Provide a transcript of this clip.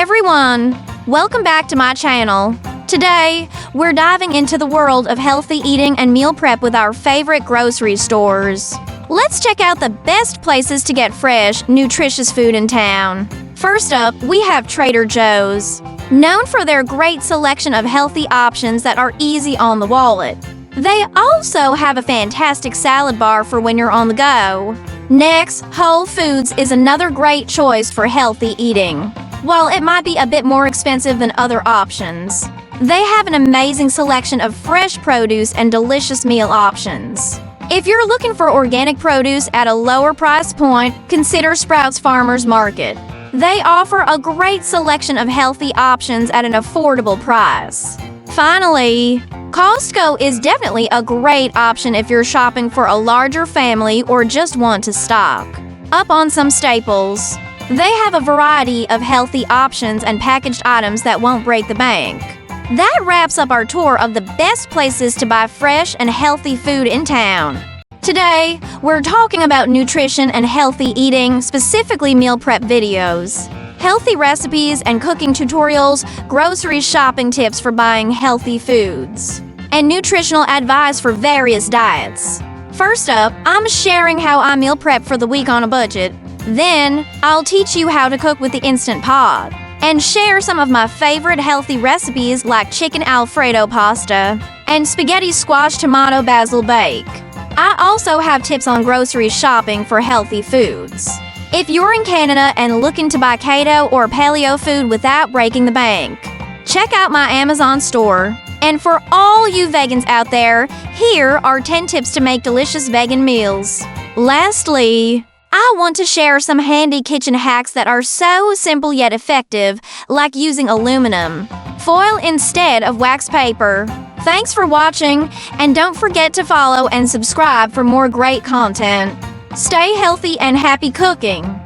everyone! Welcome back to my channel. Today, we're diving into the world of healthy eating and meal prep with our favorite grocery stores. Let's check out the best places to get fresh, nutritious food in town. First up, we have Trader Joe's. Known for their great selection of healthy options that are easy on the wallet. They also have a fantastic salad bar for when you're on the go. Next, Whole Foods is another great choice for healthy eating. While it might be a bit more expensive than other options, they have an amazing selection of fresh produce and delicious meal options. If you're looking for organic produce at a lower price point, consider Sprouts Farmers Market. They offer a great selection of healthy options at an affordable price. Finally, Costco is definitely a great option if you're shopping for a larger family or just want to stock up on some staples. They have a variety of healthy options and packaged items that won't break the bank. That wraps up our tour of the best places to buy fresh and healthy food in town. Today, we're talking about nutrition and healthy eating, specifically meal prep videos, healthy recipes and cooking tutorials, grocery shopping tips for buying healthy foods, and nutritional advice for various diets. First up, I'm sharing how I meal prep for the week on a budget. Then, I'll teach you how to cook with the Instant Pot, and share some of my favorite healthy recipes like chicken Alfredo pasta and spaghetti squash tomato basil bake. I also have tips on grocery shopping for healthy foods. If you're in Canada and looking to buy keto or paleo food without breaking the bank, check out my Amazon store. And for all you vegans out there, here are 10 tips to make delicious vegan meals. Lastly, I want to share some handy kitchen hacks that are so simple yet effective, like using aluminum foil instead of wax paper. Thanks for watching, and don't forget to follow and subscribe for more great content. Stay healthy and happy cooking!